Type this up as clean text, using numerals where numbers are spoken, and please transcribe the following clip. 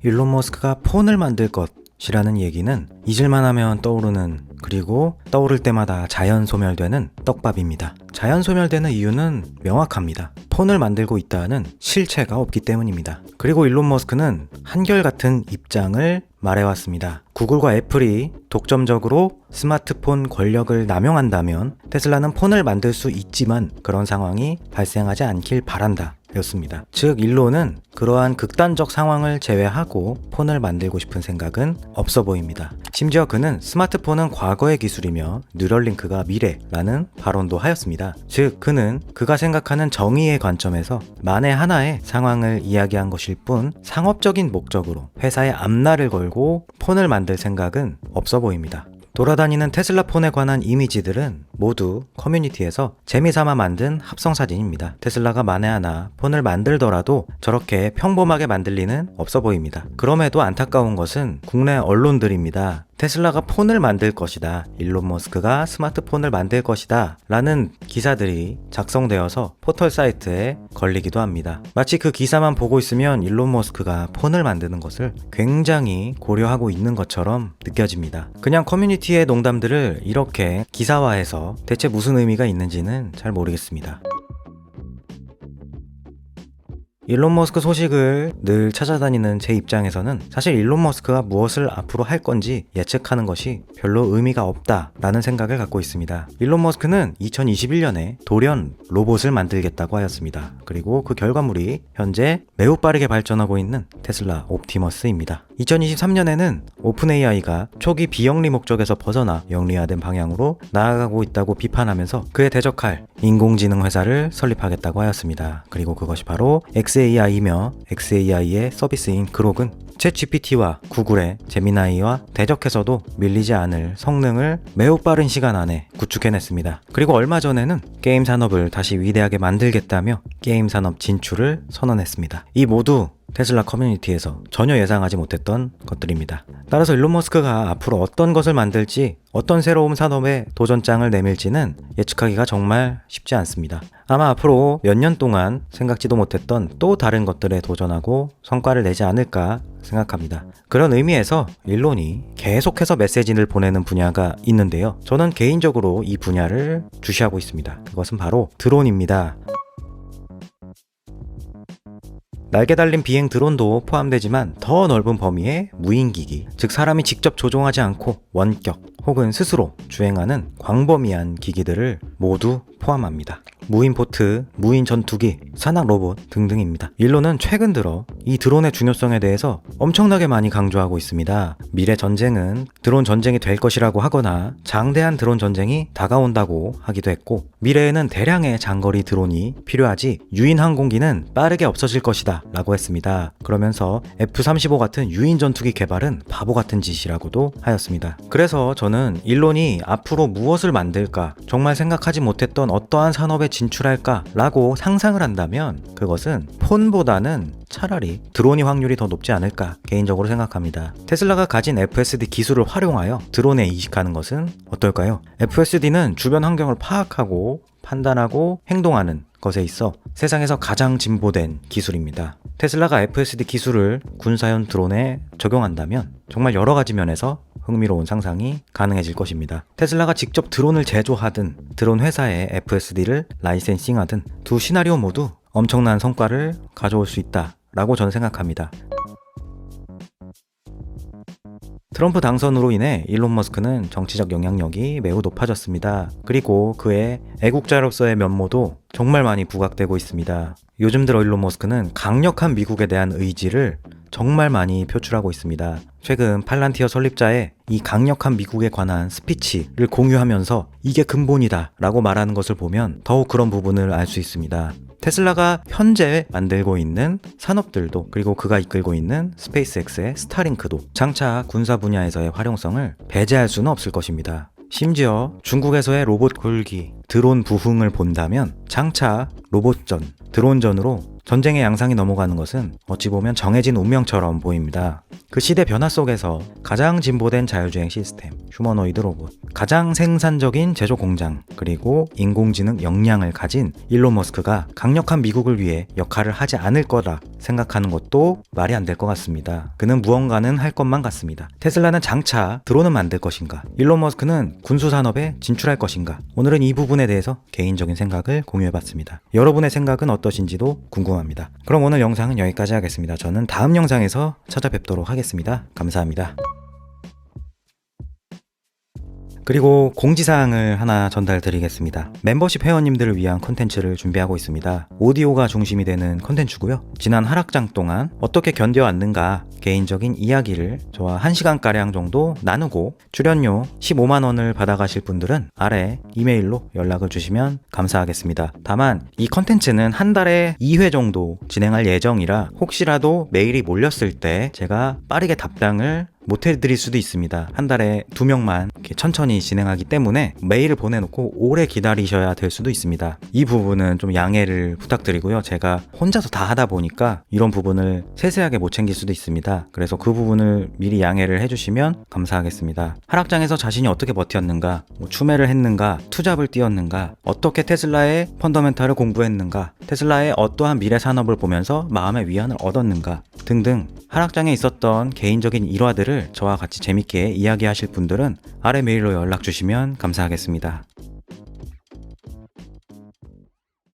일론 머스크가 폰을 만들 것이라는 얘기는 잊을만 하면 떠오르는, 그리고 떠오를 때마다 자연 소멸되는 떡밥입니다. 자연 소멸되는 이유는 명확합니다. 폰을 만들고 있다는 실체가 없기 때문입니다. 그리고 일론 머스크는 한결같은 입장을 말해왔습니다. 구글과 애플이 독점적으로 스마트폰 권력을 남용한다면 테슬라는 폰을 만들 수 있지만 그런 상황이 발생하지 않길 바란다 였습니다. 즉 일론은 그러한 극단적 상황을 제외하고 폰을 만들고 싶은 생각은 없어 보입니다. 심지어 그는 스마트폰은 과거의 기술이며 뉴럴링크가 미래라는 발언도 하였습니다. 즉 그는 그가 생각하는 정의의 관점에서 만에 하나의 상황을 이야기한 것일 뿐 상업적인 목적으로 회사에 앞날을 걸고 폰을 만들 생각은 없어 보입니다. 돌아다니는 테슬라 폰에 관한 이미지들은 모두 커뮤니티에서 재미삼아 만든 합성사진입니다. 테슬라가 만에 하나 폰을 만들더라도 저렇게 평범하게 만들 리는 없어 보입니다. 그럼에도 안타까운 것은 국내 언론들입니다. 테슬라가 폰을 만들 것이다, 일론 머스크가 스마트폰을 만들 것이다 라는 기사들이 작성되어서 포털 사이트에 걸리기도 합니다. 마치 그 기사만 보고 있으면 일론 머스크가 폰을 만드는 것을 굉장히 고려하고 있는 것처럼 느껴집니다. 그냥 커뮤니티의 농담들을 이렇게 기사화해서 대체 무슨 의미가 있는지는 잘 모르겠습니다. 일론 머스크 소식을 늘 찾아다니는 제 입장에서는 사실 일론 머스크가 무엇을 앞으로 할 건지 예측하는 것이 별로 의미가 없다라는 생각을 갖고 있습니다. 일론 머스크는 2021년에 돌연 로봇을 만들겠다고 하였습니다. 그리고 그 결과물이 현재 매우 빠르게 발전하고 있는 테슬라 옵티머스입니다. 2023년에는 오픈 AI가 초기 비영리 목적에서 벗어나 영리화된 방향으로 나아가고 있다고 비판하면서 그에 대적할 인공지능 회사를 설립하겠다고 하였습니다. 그리고 그것이 바로 xAI이며 xAI의 서비스인 그록은 챗GPT와 구글의 제미나이와 대적해서도 밀리지 않을 성능을 매우 빠른 시간 안에 구축해냈습니다. 그리고 얼마 전에는 게임 산업을 다시 위대하게 만들겠다며 게임 산업 진출을 선언했습니다. 이 모두 테슬라 커뮤니티에서 전혀 예상하지 못했던 것들입니다. 따라서 일론 머스크가 앞으로 어떤 것을 만들지, 어떤 새로운 산업에 도전장을 내밀지는 예측하기가 정말 쉽지 않습니다. 아마 앞으로 몇 년 동안 생각지도 못했던 또 다른 것들에 도전하고 성과를 내지 않을까 생각합니다. 그런 의미에서 일론이 계속해서 메시지를 보내는 분야가 있는데요. 저는 개인적으로 이 분야를 주시하고 있습니다. 그것은 바로 드론입니다. 날개 달린 비행 드론도 포함되지만 더 넓은 범위의 무인기기, 즉 사람이 직접 조종하지 않고 원격 혹은 스스로 주행하는 광범위한 기기들을 모두 포함합니다. 무인 보트, 무인 전투기, 산악 로봇 등등입니다. 일론은 최근 들어 이 드론의 중요성에 대해서 엄청나게 많이 강조하고 있습니다. 미래 전쟁은 드론 전쟁이 될 것이라고 하거나 장대한 드론 전쟁이 다가온다고 하기도 했고, 미래에는 대량의 장거리 드론이 필요하지 유인 항공기는 빠르게 없어질 것이다 라고 했습니다. 그러면서 F-35 같은 유인 전투기 개발은 바보 같은 짓이라고도 하였습니다. 그래서 저는 일론이 앞으로 무엇을 만들까, 정말 생각하지 못했던 어떠한 산업에 진출할까 라고 상상을 한다면 그것은 폰보다는 차라리 드론이 확률이 더 높지 않을까 개인적으로 생각합니다. 테슬라가 가진 FSD 기술을 활용하여 드론에 이식하는 것은 어떨까요? FSD는 주변 환경을 파악하고 판단하고 행동하는 것에 있어 세상에서 가장 진보된 기술입니다. 테슬라가 FSD 기술을 군사용 드론에 적용한다면 정말 여러 가지 면에서 흥미로운 상상이 가능해질 것입니다. 테슬라가 직접 드론을 제조하든 드론 회사에 FSD를 라이센싱하든 두 시나리오 모두 엄청난 성과를 가져올 수 있다라고 저는 생각합니다. 트럼프 당선으로 인해 일론 머스크는 정치적 영향력이 매우 높아졌습니다. 그리고 그의 애국자로서의 면모도 정말 많이 부각되고 있습니다. 요즘 들어 일론 머스크는 강력한 미국에 대한 의지를 정말 많이 표출하고 있습니다. 최근 팔란티어 설립자의 이 강력한 미국에 관한 스피치를 공유하면서 이게 근본이다 라고 말하는 것을 보면 더욱 그런 부분을 알 수 있습니다. 테슬라가 현재 만들고 있는 산업들도, 그리고 그가 이끌고 있는 스페이스X의 스타링크도 장차 군사 분야에서의 활용성을 배제할 수는 없을 것입니다. 심지어 중국에서의 로봇 굴기, 드론 부흥을 본다면 장차 로봇전, 드론전으로 전쟁의 양상이 넘어가는 것은 어찌 보면 정해진 운명처럼 보입니다. 그 시대 변화 속에서 가장 진보된 자율주행 시스템, 휴머노이드 로봇, 가장 생산적인 제조 공장, 그리고 인공지능 역량을 가진 일론 머스크가 강력한 미국을 위해 역할을 하지 않을 거라 생각하는 것도 말이 안 될 것 같습니다. 그는 무언가는 할 것만 같습니다. 테슬라는 장차 드론을 만들 것인가? 일론 머스크는 군수산업에 진출할 것인가? 오늘은 이 부분에 대해서 개인적인 생각을 공유해봤습니다. 여러분의 생각은 어떠신지도 궁금합니다. 그럼 오늘 영상은 여기까지 하겠습니다. 저는 다음 영상에서 찾아뵙도록 하겠습니다. 감사합니다. 그리고 공지사항을 하나 전달드리겠습니다. 멤버십 회원님들을 위한 컨텐츠를 준비하고 있습니다. 오디오가 중심이 되는 컨텐츠고요. 지난 하락장 동안 어떻게 견뎌왔는가 개인적인 이야기를 저와 1시간가량 정도 나누고 출연료 15만원을 받아가실 분들은 아래 이메일로 연락을 주시면 감사하겠습니다. 다만 이 컨텐츠는 한 달에 2회 정도 진행할 예정이라 혹시라도 메일이 몰렸을 때 제가 빠르게 답장을 못 해드릴 수도 있습니다. 한 달에 2명만 이렇게 천천히 진행하기 때문에 메일을 보내놓고 오래 기다리셔야 될 수도 있습니다. 이 부분은 좀 양해를 부탁드리고요. 제가 혼자서 다 하다 보니까 이런 부분을 세세하게 못 챙길 수도 있습니다. 그래서 그 부분을 미리 양해를 해주시면 감사하겠습니다. 하락장에서 자신이 어떻게 버텼는가, 추매를 했는가, 투잡을 뛰었는가, 어떻게 테슬라의 펀더멘탈을 공부했는가, 테슬라의 어떠한 미래 산업을 보면서 마음의 위안을 얻었는가 등등 하락장에 있었던 개인적인 일화들을 저와 같이 재밌게 이야기하실 분들은 아래 메일로 연락 주시면 감사하겠습니다.